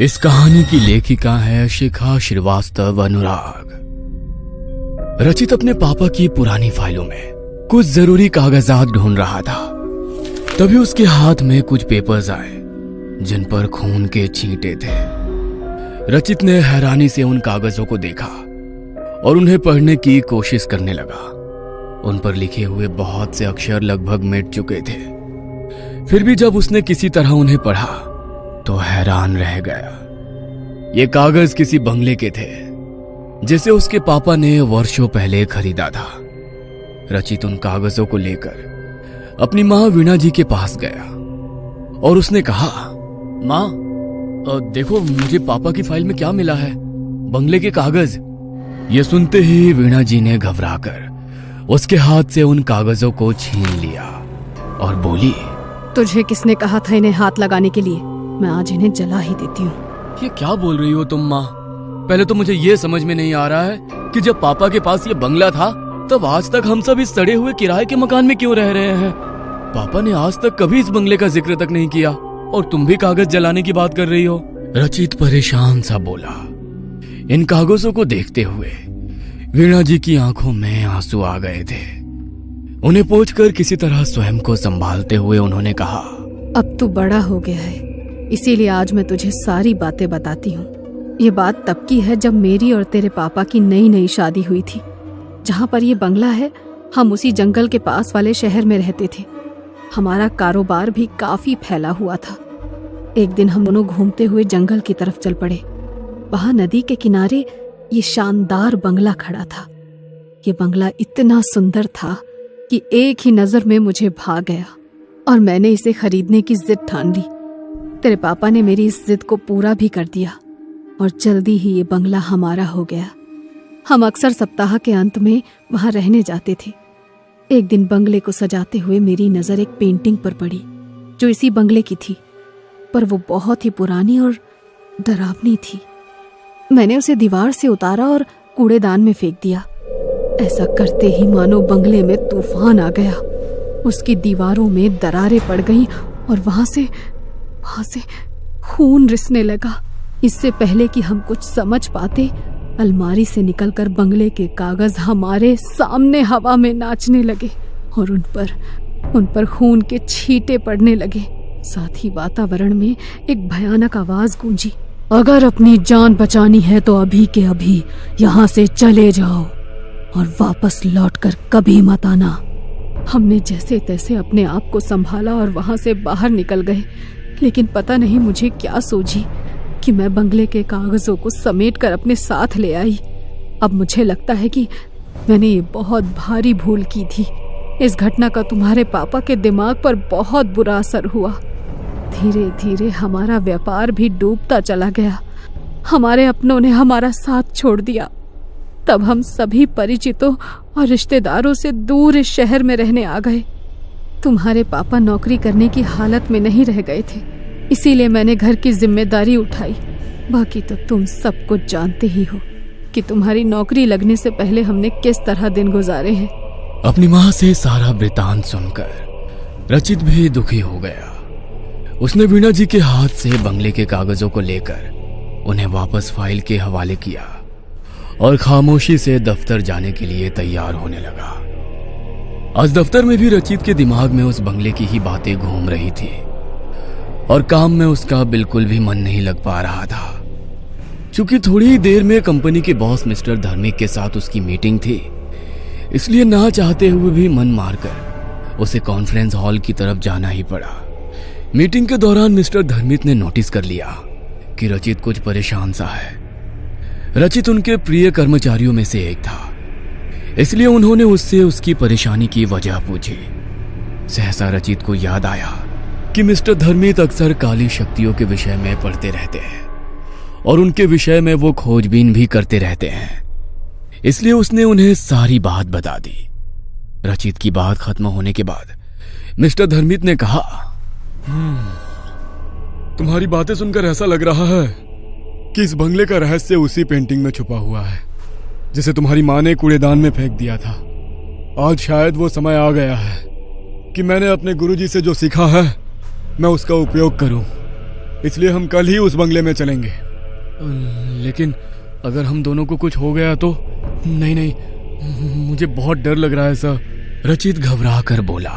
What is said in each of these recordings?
इस कहानी की लेखिका है शिखा श्रीवास्तव अनुराग। रचित अपने पापा की पुरानी फाइलों में कुछ जरूरी कागजात ढूंढ रहा था, तभी उसके हाथ में कुछ पेपर्स आए जिन पर खून के छींटे थे। रचित ने हैरानी से उन कागजों को देखा और उन्हें पढ़ने की कोशिश करने लगा। उन पर लिखे हुए बहुत से अक्षर लगभग मिट चुके थे। फिर भी जब उसने किसी तरह उन्हें पढ़ा तो हैरान रह गया। ये कागज किसी बंगले के थे जिसे उसके पापा ने वर्षों पहले खरीदा था। रचित उन कागजों को लेकर अपनी मां वीणा जी के पास गया और उसने कहा, मां, देखो मुझे पापा की फाइल में क्या मिला है, बंगले के कागज। ये सुनते ही वीणा जी ने घबराकर उसके हाथ से उन कागजों को छीन लिया और बोली, तुझे किसने कहा था इन्हें हाथ लगाने के लिए? मैं आज इन्हें जला ही देती हूँ। ये क्या बोल रही हो तुम माँ? पहले तो मुझे ये समझ में नहीं आ रहा है कि जब पापा के पास ये बंगला था तब आज तक हम सब इस सड़े हुए किराए के मकान में क्यों रह रहे हैं? पापा ने आज तक कभी इस बंगले का जिक्र तक नहीं किया और तुम भी कागज जलाने की बात कर रही हो। रचित परेशान सा बोला। इन कागजों को देखते हुए वीणा जी की आंखों में आंसू आ गए थे। उन्हें पोंछकर किसी तरह स्वयं को संभालते हुए उन्होंने कहा, अब तू बड़ा हो गया है, इसीलिए आज मैं तुझे सारी बातें बताती हूँ। ये बात तब की है जब मेरी और तेरे पापा की नई नई शादी हुई थी। जहाँ पर ये बंगला है, हम उसी जंगल के पास वाले शहर में रहते थे। हमारा कारोबार भी काफी फैला हुआ था। एक दिन हम दोनों घूमते हुए जंगल की तरफ चल पड़े। वहां नदी के किनारे ये शानदार बंगला खड़ा था। ये बंगला इतना सुंदर था कि एक ही नजर में मुझे भा गया और मैंने इसे खरीदने की जिद ठान ली। तेरे पापा ने मेरी इस जिद को पूरा भी कर दिया और जल्दी ही ये बंगला हमारा हो गया। हम अक्सर सप्ताह के अंत में वहां रहने जाते थे। एक दिन बंगले को सजाते हुए मेरी नजर एक पेंटिंग पर पड़ी जो इसी बंगले की थी, पर वो बहुत ही पुरानी और डरावनी थी। मैंने उसे दीवार से उतारा और कूड़ेदान में फेंक दिया। ऐसा करते ही मानो बंगले में तूफान आ गया। उसकी दीवारों में दरारें पड़ गईं और वहां से खून रिसने लगा। इससे पहले कि हम कुछ समझ पाते, अलमारी से निकलकर बंगले के कागज हमारे सामने हवा में नाचने लगे और उन पर खून के छींटे पड़ने लगे। साथ ही वातावरण में एक भयानक आवाज गूंजी, अगर अपनी जान बचानी है तो अभी के अभी यहाँ से चले जाओ और वापस लौटकर कभी मत आना। हमने जैसे तैसे अपने आप को संभाला और वहां से बाहर निकल गए, लेकिन पता नहीं मुझे क्या सूझी कि मैं बंगले के कागजों को समेटकर अपने साथ ले आई। अब मुझे लगता है कि मैंने ये बहुत भारी भूल की थी। इस घटना का तुम्हारे पापा के दिमाग पर बहुत बुरा असर हुआ। धीरे धीरे हमारा व्यापार भी डूबता चला गया। हमारे अपनों ने हमारा साथ छोड़ दिया। तब हम सभी परिचितों और रिश्तेदारों से दूर इस शहर में रहने आ गए। तुम्हारे पापा नौकरी करने की हालत में नहीं रह गए थे, इसीलिए मैंने घर की जिम्मेदारी उठाई। बाकी तो तुम सब कुछ जानते ही हो कि तुम्हारी नौकरी लगने से पहले हमने किस तरह दिन गुजारे हैं। अपनी माँ से सारा वृतांत सुनकर रचित भी दुखी हो गया। उसने वीणा जी के हाथ से बंगले के कागजों को लेकर उन्हें वापस फाइल के हवाले किया और खामोशी से दफ्तर जाने के लिए तैयार होने लगा। आज दफ्तर में भी रचित के दिमाग में उस बंगले की ही बातें घूम रही थी और काम में उसका बिल्कुल भी मन नहीं लग पा रहा था। चूंकि थोड़ी ही देर में कंपनी के बॉस मिस्टर धर्मिक के साथ उसकी मीटिंग थी, इसलिए ना चाहते हुए भी मन मारकर उसे कॉन्फ्रेंस हॉल की तरफ जाना ही पड़ा। मीटिंग के दौरान मिस्टर धर्मिक ने नोटिस कर लिया कि रचित कुछ परेशान सा है। रचित उनके प्रिय कर्मचारियों में से एक था, इसलिए उन्होंने उससे उसकी परेशानी की वजह पूछी। सहसा रचित को याद आया कि मिस्टर धर्मिक अक्सर काली शक्तियों के विषय में पढ़ते रहते हैं और उनके विषय में वो खोजबीन भी करते रहते हैं, इसलिए उसने उन्हें सारी बात बता दी। रचित की बात खत्म होने के बाद मिस्टर धर्मिक ने कहा, तुम्हारी बातें सुनकर ऐसा लग रहा है कि इस बंगले का रहस्य उसी पेंटिंग में छुपा हुआ है जिसे तुम्हारी माँ ने कूड़ेदान में फेंक दिया था। आज शायद वो समय आ गया है कि मैंने अपने गुरुजी से जो सीखा है मैं उसका उपयोग करूं इसलिए हम कल ही उस बंगले में चलेंगे। लेकिन अगर हम दोनों को कुछ हो गया तो? नहीं नहीं, मुझे बहुत डर लग रहा है सर। रचित घबरा कर बोला।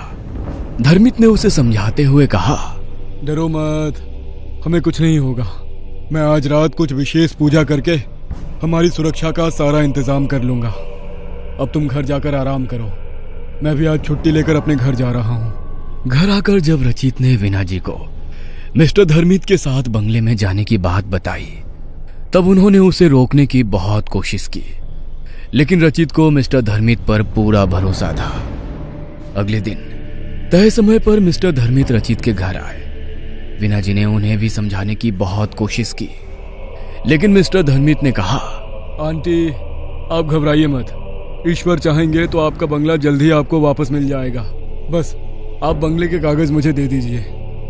धर्मित ने उसे समझाते हुए कहा, डरो मत, हमें कुछ नहीं होगा। मैं आज रात कुछ विशेष पूजा करके हमारी सुरक्षा का सारा इंतजाम कर लूंगा। अब तुम घर जाकर आराम करो, मैं भी आज छुट्टी लेकर अपने घर जा रहा हूँ। घर आकर जब रचित ने वीणा जी को मिस्टर धर्मित के साथ बंगले में जाने की बात बताई, तब उन्होंने उसे रोकने की बहुत कोशिश की, लेकिन रचित को मिस्टर धर्मित पर पूरा भरोसा था। अगले दिन तय समय पर मिस्टर धर्मित रचित के घर आए। वीणा जी ने उन्हें भी समझाने की बहुत कोशिश की, लेकिन मिस्टर धर्मित ने कहा, आंटी आप घबराइए मत, ईश्वर चाहेंगे तो आपका बंगला जल्द ही आपको वापस मिल जाएगा। बस आप बंगले के कागज मुझे दे दीजिए।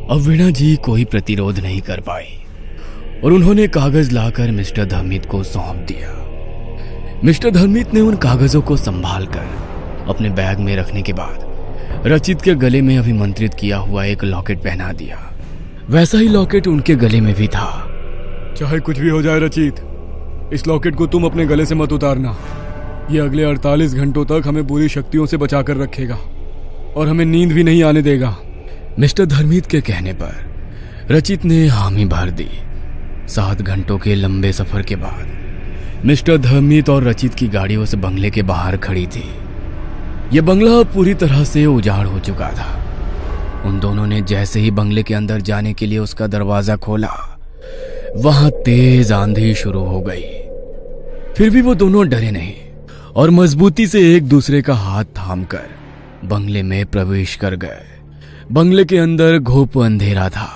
अब वीणा जी कोई प्रतिरोध नहीं कर पाई और उन्होंने कागज लाकर मिस्टर धर्मित को सौंप दिया। मिस्टर धर्मित ने उन कागजों को संभाल कर अपने बैग में रखने के बाद रचित के गले में अभिमंत्रित किया हुआ एक लॉकेट पहना दिया। वैसा ही लॉकेट उनके गले में भी था। चाहे कुछ भी हो जाए रचित, इस लॉकेट को तुम अपने गले से मत उतारना। ये अगले 48 घंटों तक हमें बुरी शक्तियों से बचाकर रखेगा और हमें नींद भी नहीं आने देगा। मिस्टर धर्मित के कहने पर रचित ने हामी भर दी। 7 घंटों के लंबे सफर के बाद मिस्टर धर्मित और रचित की गाड़ी उस बंगले के बाहर खड़ी थी। यह बंगला पूरी तरह से उजाड़ हो चुका था। उन दोनों ने जैसे ही बंगले के अंदर जाने के लिए उसका दरवाजा खोला, वहां तेज आंधी शुरू हो गई। फिर भी वो दोनों डरे नहीं और मजबूती से एक दूसरे का हाथ थामकर बंगले में प्रवेश कर गए। बंगले के अंदर घोप अंधेरा था,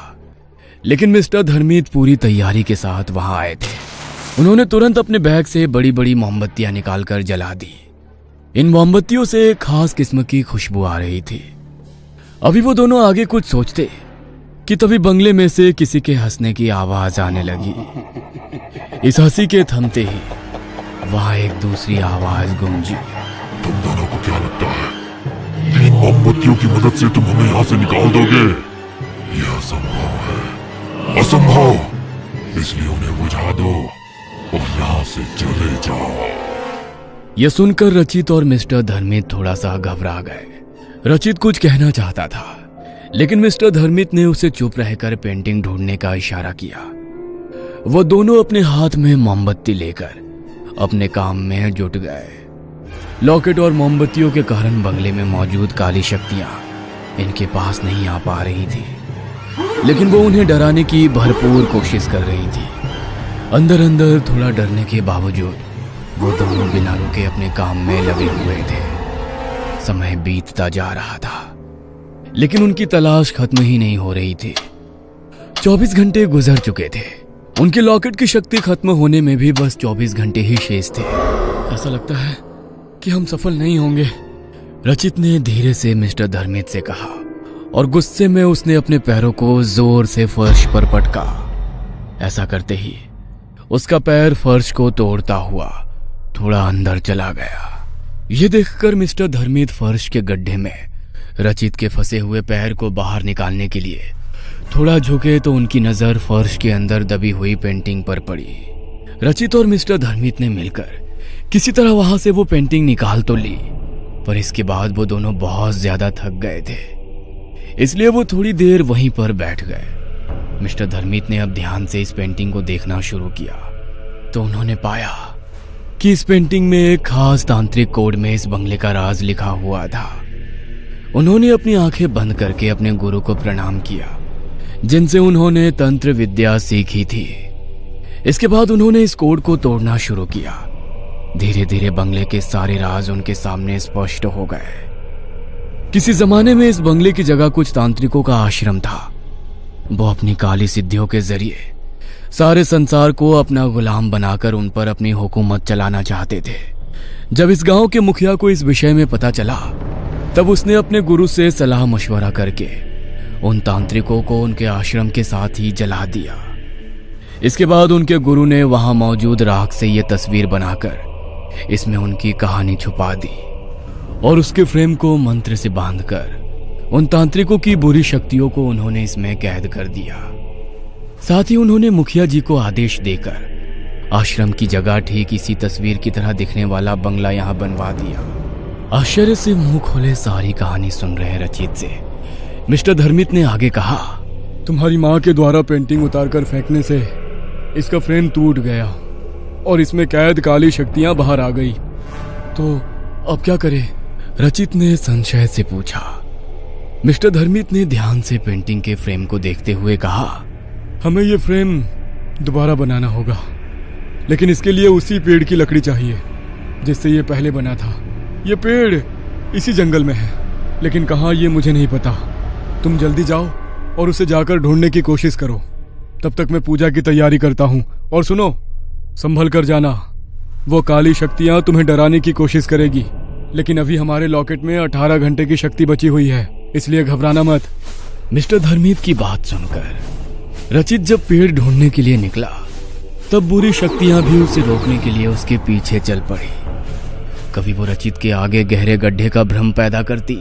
लेकिन मिस्टर धर्मित पूरी तैयारी के साथ वहां आए थे। उन्होंने तुरंत अपने बैग से बड़ी बड़ी मोमबत्तियां निकालकर जला दी। इन मोमबत्तियों से एक खास किस्म की खुशबू आ रही थी। अभी वो दोनों आगे कुछ सोचते कि तभी बंगले में से किसी के हंसने की आवाज आने लगी। इस हंसी के थमते ही वहां एक दूसरी आवाज गूंजी। तुम दोनों को क्या लगता है इन मोमबत्तियों की मदद से तुम हमें यहाँ से निकाल दोगे? यह असंभव है, असंभव। इसलिए उन्हें बुझा दो और यहाँ से चले जाओ। यह सुनकर रचित और मिस्टर धर्मित थोड़ा सा घबरा गए। रचित कुछ कहना चाहता था, लेकिन मिस्टर धर्मित ने उसे चुप रहकर पेंटिंग ढूंढने का इशारा किया। वो दोनों अपने हाथ में मोमबत्ती लेकर अपने काम में जुट गए। लॉकेट और मोमबत्तियों के कारण बंगले में मौजूद काली शक्तियां इनके पास नहीं आ पा रही थी, लेकिन वो उन्हें डराने की भरपूर कोशिश कर रही थी। अंदर अंदर थोड़ा डरने के बावजूद वो दोनों बिना रुके अपने काम में लगे हुए थे। समय बीतता जा रहा था, लेकिन उनकी तलाश खत्म ही नहीं हो रही थी। 24 घंटे गुजर चुके थे। उनके लॉकेट की शक्ति खत्म होने में भी बस 24 घंटे ही शेष थे। ऐसा लगता है कि हम सफल नहीं होंगे, रचित ने धीरे से मिस्टर धर्मित से कहा और गुस्से में उसने अपने पैरों को जोर से फर्श पर पटका। ऐसा करते ही उसका पैर फर्श को तोड़ता हुआ थोड़ा अंदर चला गया। यह देखकर मिस्टर धर्मित फर्श के गड्ढे में रचित के फंसे हुए पैर को बाहर निकालने के लिए थोड़ा झुके तो उनकी नजर फर्श के अंदर दबी हुई पेंटिंग पर पड़ी। रचित और मिस्टर धर्मित ने मिलकर किसी तरह वहां से वो पेंटिंग निकाल तो ली, पर इसके बाद वो दोनों बहुत ज्यादा थक गए थे, इसलिए वो थोड़ी देर वहीं पर बैठ गए। मिस्टर धर्मित ने अब ध्यान से इस पेंटिंग को देखना शुरू किया तो उन्होंने पाया कि इस पेंटिंग में एक खास तांत्रिक कोड में इस बंगले का राज लिखा हुआ था। उन्होंने अपनी आंखें बंद करके अपने गुरु को प्रणाम किया, जिनसे उन्होंने तंत्र विद्या सीखी थी। इसके बाद उन्होंने इस कोड को तोड़ना शुरू किया। धीरे धीरे बंगले के सारे राज उनके सामने स्पष्ट हो गए। किसी जमाने में इस बंगले की जगह कुछ तांत्रिकों का आश्रम था। वो अपनी काली सिद्धियों के जरिए सारे संसार को अपना गुलाम बनाकर उन पर अपनी हुकूमत चलाना चाहते थे। जब इस गांव के मुखिया को इस विषय में पता चला, तब उसने अपने गुरु से सलाह मशवरा करके उन तांत्रिकों को उनके आश्रम के साथ ही जला दिया। इसके बाद उनके गुरु ने वहां मौजूद राख से यह तस्वीर बनाकर इसमें उनकी कहानी छुपा दी और उसके फ्रेम को मंत्र से बांधकर उन तांत्रिकों की बुरी शक्तियों को उन्होंने इसमें कैद कर दिया। साथ ही उन्होंने मुखिया जी को आदेश देकर आश्रम की जगह ठीक इसी तस्वीर की तरह दिखने वाला बंगला यहां बनवा दिया। आश्चर्य से मुंह खोले सारी कहानी सुन रहे रचित से मिस्टर धर्मित ने आगे कहा, तुम्हारी माँ के द्वारा पेंटिंग उतारकर फेंकने से इसका फ्रेम टूट गया और इसमें कैद काली शक्तियां बाहर आ गई, तो अब क्या करें? रचित ने संशय से पूछा। मिस्टर धर्मित ने ध्यान से पेंटिंग के फ्रेम को देखते हुए कहा, हमें ये फ्रेम दोबारा बनाना होगा, लेकिन इसके लिए उसी पेड़ की लकड़ी चाहिए जिससे ये पहले बना था। ये पेड़ इसी जंगल में है, लेकिन कहाँ ये मुझे नहीं पता। तुम जल्दी जाओ और उसे जाकर ढूंढने की कोशिश करो, तब तक मैं पूजा की तैयारी करता हूँ। और सुनो, संभल कर जाना, वो काली शक्तियां तुम्हें डराने की कोशिश करेगी, लेकिन अभी हमारे लॉकेट में 18 घंटे की शक्ति बची हुई है, इसलिए घबराना मत। मिस्टर धर्मित की बात सुनकर रचित जब पेड़ ढूंढने के लिए निकला, तब बुरी शक्तियां भी उसे रोकने के लिए उसके पीछे चल पड़ी। कभी वो रचित के आगे गहरे गड्ढे का भ्रम पैदा करती,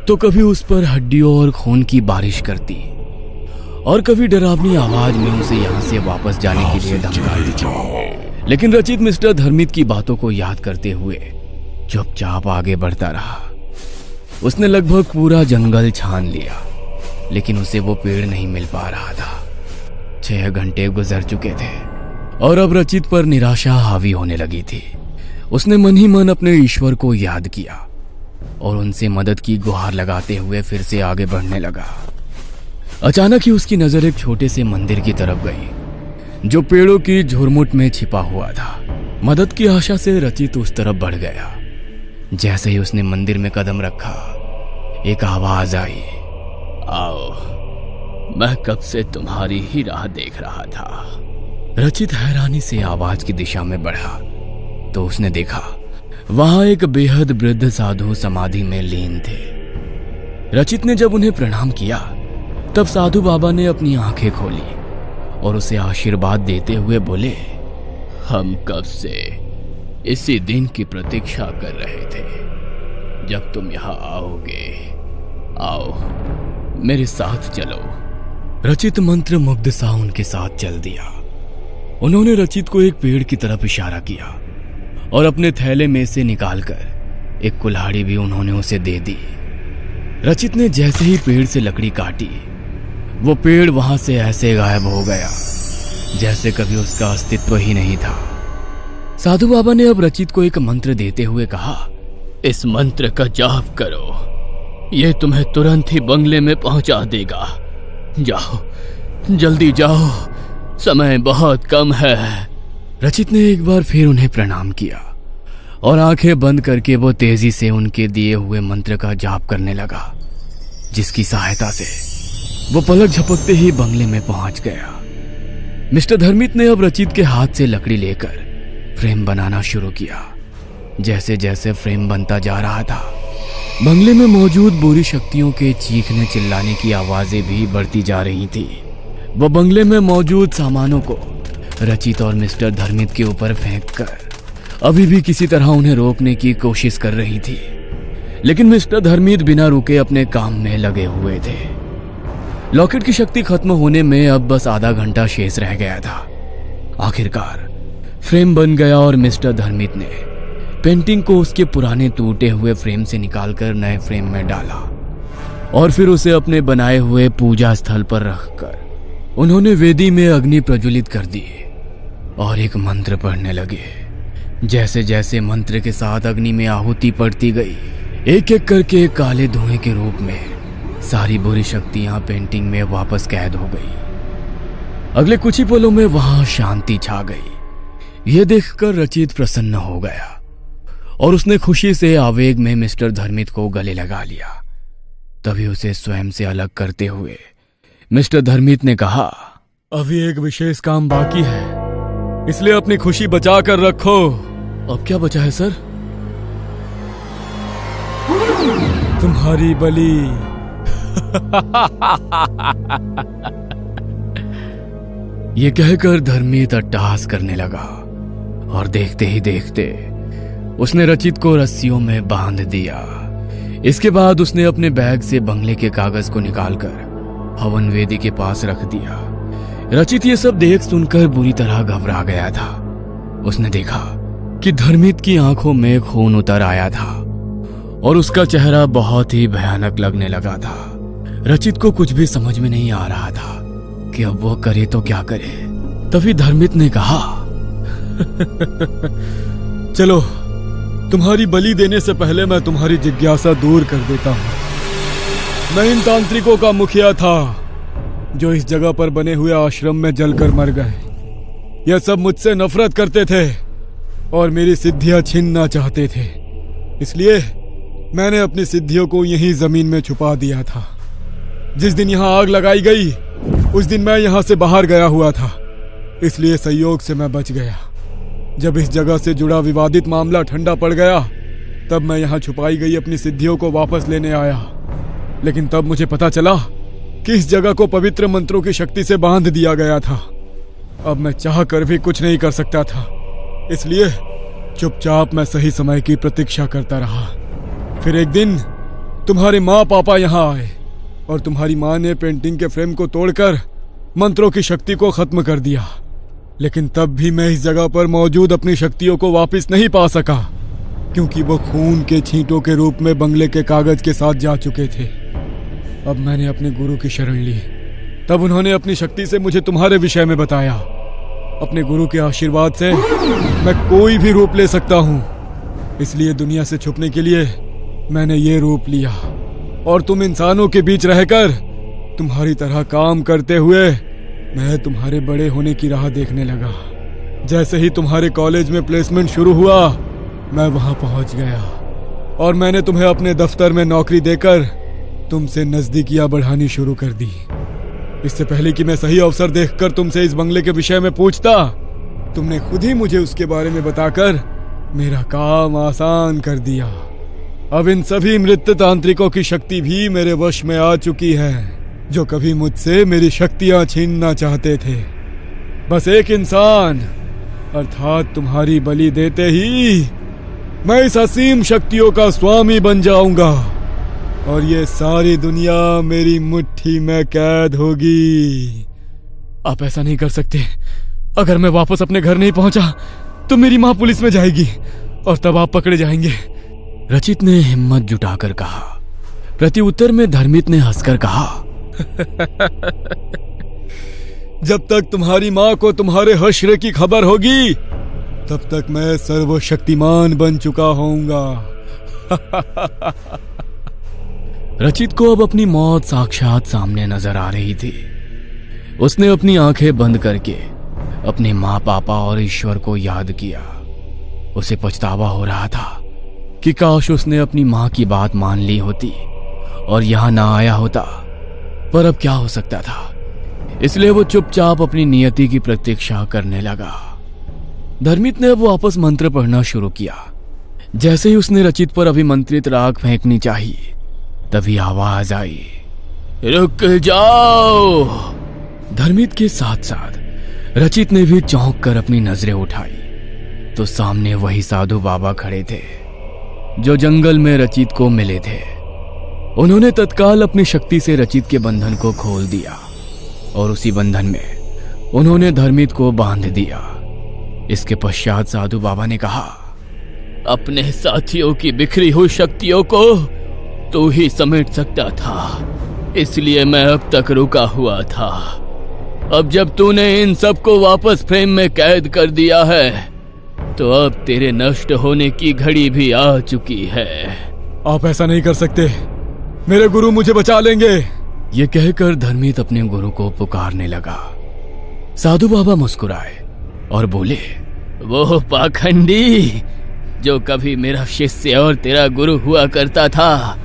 तो कभी उस पर हड्डियों और खून की बारिश करती, और कभी डरावनी आवाज में उसे यहां से वापस जाने के लिए धमकाती। लेकिन रचित मिस्टर धर्मित की बातों को याद करते हुए चुपचाप आगे बढ़ता रहा। उसने लगभग पूरा जंगल छान लिया, लेकिन उसे वो पेड़ नहीं मिल पा रहा था। 6 घंटे गुजर चुके थे और अब रचित पर निराशा हावी होने लगी थी। उसने मन ही मन अपने ईश्वर को याद किया और उनसे मदद की गुहार लगाते हुए फिर से आगे बढ़ने लगा। अचानक ही उसकी नजर एक छोटे से मंदिर की तरफ गई जो पेड़ों की झुरमुट में छिपा हुआ था। मदद की आशा से रचित उस तरफ बढ़ गया। जैसे ही उसने मंदिर में कदम रखा, एक आवाज आई, आओ, मैं कब से तुम्हारी ही राह देख रहा था। रचित हैरानी से आवाज की दिशा में बढ़ा तो उसने देखा वहां एक बेहद वृद्ध साधु समाधि में लीन थे। रचित ने जब उन्हें प्रणाम किया, तब साधु बाबा ने अपनी आंखें खोली और उसे आशीर्वाद देते हुए बोले, हम कब से इसी दिन की प्रतीक्षा कर रहे थे जब तुम यहां आओगे। आओ, मेरे साथ चलो। रचित मंत्र मुग्ध सा उनके साथ चल दिया। उन्होंने रचित को एक पेड़ की तरफ इशारा किया और अपने थैले में से निकालकर एक कुल्हाड़ी भी उन्होंने उसे दे दी। रचित ने जैसे ही पेड़ से लकड़ी काटी, वो पेड़ वहां से ऐसे गायब हो गया जैसे कभी उसका अस्तित्व ही नहीं था। साधु बाबा ने अब रचित को एक मंत्र देते हुए कहा, इस मंत्र का जाप करो, यह तुम्हें तुरंत ही बंगले में पहुंचा देगा। जाओ, जल्दी जाओ, समय बहुत कम है। रचित ने एक बार फिर उन्हें प्रणाम किया और आंखें बंद करके वो तेजी से उनके दिए हुए मंत्र का जाप करने लगा, जिसकी सहायता से वो पलक झपकते ही बंगले में पहुंच गया। मिस्टर धर्मित ने अब रचित के हाथ से लकड़ी लेकर फ्रेम बनाना शुरू किया। जैसे जैसे फ्रेम बनता जा रहा था, बंगले में मौजूद बुरी शक्तियों के चीखने चिल्लाने की आवाजें भी बढ़ती जा रही थी। वो बंगले में मौजूद सामानों को रचित और मिस्टर धर्मित के ऊपर फेंककर अभी भी किसी तरह उन्हें रोकने की कोशिश कर रही थी, लेकिन मिस्टर धर्मित बिना रुके अपने काम में लगे हुए थे। लॉकेट की शक्ति खत्म होने में अब बस आधा घंटा शेष रह गया था। आखिरकार फ्रेम बन गया और मिस्टर धर्मित ने पेंटिंग को उसके पुराने टूटे हुए फ्रेम से निकालकर नए फ्रेम में डाला और फिर उसे अपने बनाए हुए पूजा स्थल पर रखकर उन्होंने वेदी में अग्नि प्रज्वलित कर दी और एक मंत्र पढ़ने लगे। जैसे जैसे मंत्र के साथ अग्नि में आहुति पड़ती गई, एक एक करके काले धुएं के रूप में सारी बुरी शक्तियां पेंटिंग में वापस कैद हो गई। अगले कुछ ही पलों में वहां शांति छा गई। यह देखकर रचित प्रसन्न हो गया और उसने खुशी से आवेग में मिस्टर धर्मित को गले लगा लिया। तभी उसे स्वयं से अलग करते हुए मिस्टर धर्मित ने कहा, अभी एक विशेष काम बाकी है, इसलिए अपनी खुशी बचा कर रखो। अब क्या बचा है सर? तुम्हारी बलि। ये कहकर धर्मित अट्टहास करने लगा और देखते ही देखते उसने रचित को रस्सियों में बांध दिया। इसके बाद उसने अपने बैग से बंगले के कागज को निकालकर हवन वेदी के पास रख दिया। रचित ये सब देख सुनकर बुरी तरह घबरा गया था। उसने देखा कि धर्मित की आंखों में खून उतर आया था और उसका चेहरा बहुत ही भयानक लगने लगा था। रचित को कुछ भी समझ में नहीं आ रहा था कि अब वो करे तो क्या करे। तभी धर्मित ने कहा, चलो, तुम्हारी बलि देने से पहले मैं तुम्हारी जिज्ञासा दूर कर देता हूं। मैं इन तांत्रिकों का मुखिया था जो इस जगह पर बने हुए आश्रम में जलकर मर गए। यह सब मुझसे नफरत करते थे और मेरी सिद्धियां छीनना चाहते थे। इसलिए मैंने अपनी सिद्धियों को यहीं जमीन में छुपा दिया था। जिस दिन यहां आग लगाई गई उस दिन मैं यहां से बाहर गया हुआ था, इसलिए संयोग से मैं बच गया। जब इस जगह से जुड़ा विवादित मामला ठंडा पड़ गया तब मैं यहां छुपाई गई अपनी सिद्धियों को वापस लेने आया। लेकिन तब मुझे पता चला कि इस जगह को पवित्र मंत्रों की शक्ति से बांध दिया गया था। अब मैं चाह कर भी कुछ नहीं कर सकता था, इसलिए चुपचाप मैं सही समय की प्रतीक्षा करता रहा। फिर एक दिन तुम्हारे माँ पापा यहाँ आए और तुम्हारी माँ ने पेंटिंग के फ्रेम को तोड़कर मंत्रों की शक्ति को खत्म कर दिया। लेकिन तब भी मैं इस जगह पर मौजूद अपनी शक्तियों को वापस नहीं पा सका, क्योंकि वो खून के छींटों के रूप में बंगले के कागज के साथ जा चुके थे। अब मैंने अपने गुरु की शरण ली। तब उन्होंने अपनी शक्ति से मुझे तुम्हारे विषय में बताया। अपने गुरु के आशीर्वाद से मैं कोई भी रूप ले सकता हूँ, इसलिए दुनिया से छुपने के लिए मैंने ये रूप लिया और तुम इंसानों के बीच रहकर तुम्हारी तरह काम करते हुए मैं तुम्हारे बड़े होने की राह देखने लगा। जैसे ही तुम्हारे कॉलेज में प्लेसमेंट शुरू हुआ मैं वहां पहुंच गया और मैंने तुम्हें अपने दफ्तर में नौकरी देकर तुमसे नजदीकियां बढ़ानी शुरू कर दी। इससे पहले कि मैं सही अवसर देखकर तुमसे इस बंगले के विषय में पूछता, तुमने खुद ही मुझे उसके बारे में बताकर मेरा काम आसान कर दिया। अब इन सभी मृत तांत्रिकों की शक्ति भी मेरे वश में आ चुकी है, जो कभी मुझसे मेरी शक्तियां छीनना चाहते थे। बस एक इंसान अर्थात तुम्हारी बलि देते ही मैं इस असीम शक्तियों का स्वामी बन जाऊंगा और ये सारी दुनिया मेरी मुट्ठी में कैद होगी। आप ऐसा नहीं कर सकते। अगर मैं वापस अपने घर नहीं पहुंचा तो मेरी मां पुलिस में जाएगी और तब आप पकड़े जाएंगे। रचित ने हिम्मत जुटाकर कहा। प्रत्युत्तर में धर्मित ने हंसकर कहा, जब तक तुम्हारी मां को तुम्हारे हश्र की खबर होगी तब तक मैं सर्वशक्तिमान बन चुका होऊंगा। रचित को अब अपनी मौत साक्षात सामने नजर आ रही थी। उसने अपनी आंखें बंद करके अपने माँ पापा और ईश्वर को याद किया। उसे पछतावा हो रहा था कि काश उसने अपनी माँ की बात मान ली होती और यहां ना आया होता, पर अब क्या हो सकता था। इसलिए वो चुपचाप अपनी नियति की प्रतीक्षा करने लगा। धर्मित ने अब वापस मंत्र पढ़ना शुरू किया। जैसे ही उसने रचित पर अभिमंत्रित राग फेंकनी चाहिए तभी आवाज आई, रुक जाओ। धर्मित के साथ साथ रचित ने भी चौंक कर अपनी नजरें उठाई तो सामने वही साधु बाबा खड़े थे जो जंगल में रचित को मिले थे। उन्होंने तत्काल अपनी शक्ति से रचित के बंधन को खोल दिया और उसी बंधन में उन्होंने धर्मित को बांध दिया। इसके पश्चात साधु बाबा ने कहा, अपने साथियों की बिखरी हुई शक्तियों को तू ही समेट सकता था, इसलिए मैं अब तक रुका हुआ था। अब जब तूने इन सबको वापस फ्रेम में कैद कर दिया है तो अब तेरे नष्ट होने की घड़ी भी आ चुकी है। आप ऐसा नहीं कर सकते, मेरे गुरु मुझे बचा लेंगे। ये कहकर धर्मित अपने गुरु को पुकारने लगा। साधु बाबा मुस्कुराए और बोले, वो पाखंडी जो कभी मेरा शिष्य और तेरा गुरु हुआ करता था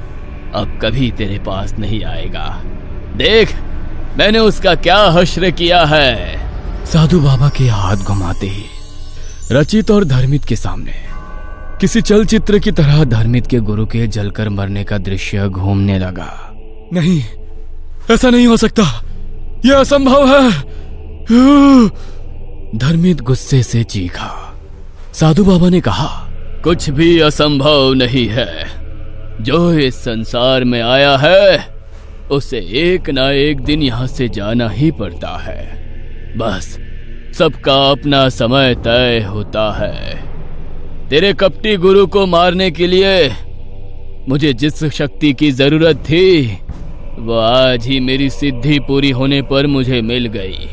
अब कभी तेरे पास नहीं आएगा। देख मैंने उसका क्या हश्र किया है। साधु बाबा के हाथ घुमाते ही रचित और धर्मित के सामने किसी चलचित्र की तरह धर्मित के गुरु के जलकर मरने का दृश्य घूमने लगा। नहीं, ऐसा नहीं हो सकता, यह असंभव है। धर्मित गुस्से से चीखा। साधु बाबा ने कहा, कुछ भी असंभव नहीं है। जो इस संसार में आया है उसे एक ना एक दिन यहां से जाना ही पड़ता है। बस सबका अपना समय तय होता है। तेरे कपटी गुरु को मारने के लिए मुझे जिस शक्ति की जरूरत थी वो आज ही मेरी सिद्धि पूरी होने पर मुझे मिल गई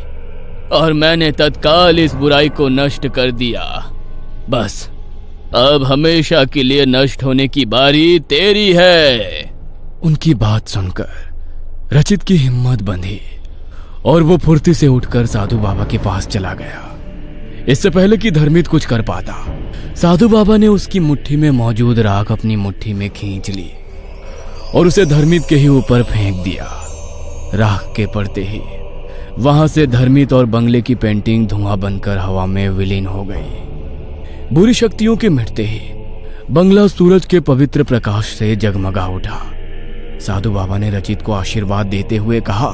और मैंने तत्काल इस बुराई को नष्ट कर दिया। बस अब हमेशा के लिए नष्ट होने की बारी तेरी है। उनकी बात सुनकर रचित की हिम्मत बंधी और वो फुर्ती से उठकर साधु बाबा के पास चला गया। इससे पहले कि धर्मित कुछ कर पाता, साधु बाबा ने उसकी मुट्ठी में मौजूद राख अपनी मुट्ठी में खींच ली और उसे धर्मित के ही ऊपर फेंक दिया। राख के पड़ते ही वहां से धर्मित और बंगले की पेंटिंग धुआं बनकर हवा में विलीन हो गई। बुरी शक्तियों के मिटते ही बंगला सूरज के पवित्र प्रकाश से जगमगा उठा। साधु बाबा ने रचित को आशीर्वाद देते हुए कहा,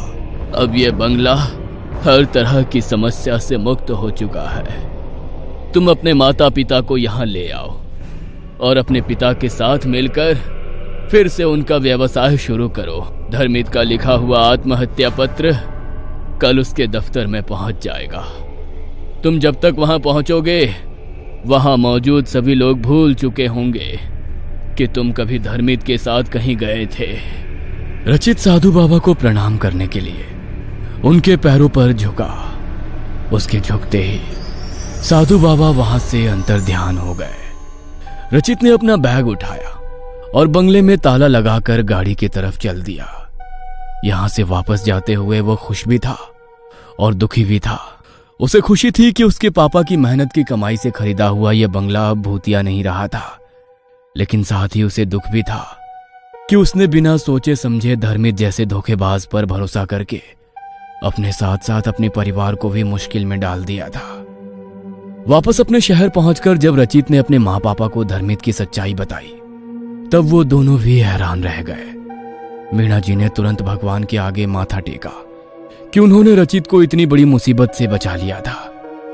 अब यह बंगला हर तरह की समस्या से मुक्त हो चुका है। तुम अपने माता पिता को यहाँ ले आओ और अपने पिता के साथ मिलकर फिर से उनका व्यवसाय शुरू करो। धर्मित का लिखा हुआ आत्महत्या पत्र कल उसके दफ्तर में पहुंच जाएगा। तुम जब तक वहां पहुंचोगे वहां मौजूद सभी लोग भूल चुके होंगे कि तुम कभी धर्मित के साथ कहीं गए थे। रचित साधु बाबा को प्रणाम करने के लिए उनके पैरों पर झुका। उसके झुकते ही साधु बाबा वहां से अंतर्ध्यान हो गए। रचित ने अपना बैग उठाया और बंगले में ताला लगाकर गाड़ी की तरफ चल दिया। यहां से वापस जाते हुए वो खुश भी था और दुखी भी था। उसे खुशी थी कि उसके पापा की मेहनत की कमाई से खरीदा हुआ यह बंगला अब भूतिया नहीं रहा था, लेकिन साथ ही उसे दुख भी था कि उसने बिना सोचे समझे धर्मित जैसे धोखेबाज पर भरोसा करके अपने साथ साथ अपने परिवार को भी मुश्किल में डाल दिया था। वापस अपने शहर पहुंचकर जब रचित ने अपने माँ पापा को धर्मित की सच्चाई बताई तब वो दोनों भी हैरान रह गए। मीणा जी ने तुरंत भगवान के आगे माथा टेका कि उन्होंने रचित को इतनी बड़ी मुसीबत से बचा लिया था।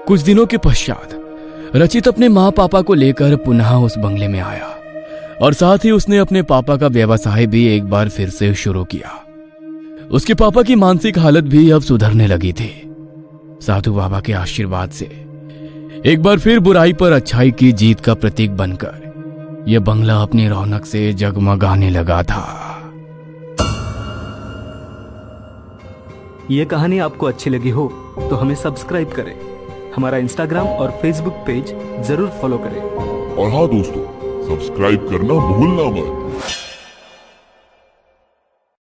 कुछ दिनों के पश्चात रचित अपने माँ पापा को लेकर पुनः उस बंगले में आया और साथ ही उसने अपने पापा का व्यवसाय भी एक बार फिर से शुरू किया। उसके पापा की मानसिक हालत भी अब सुधरने लगी थी। साधु बाबा के आशीर्वाद से एक बार फिर बुराई पर अच्छाई की जीत का प्रतीक बनकर यह बंगला अपनी रौनक से जगमगाने लगा था। ये कहानी आपको अच्छी लगी हो तो हमें सब्सक्राइब करें, हमारा इंस्टाग्राम और फेसबुक पेज जरूर फॉलो करें। और हाँ दोस्तों, सब्सक्राइब करना भूलना मत।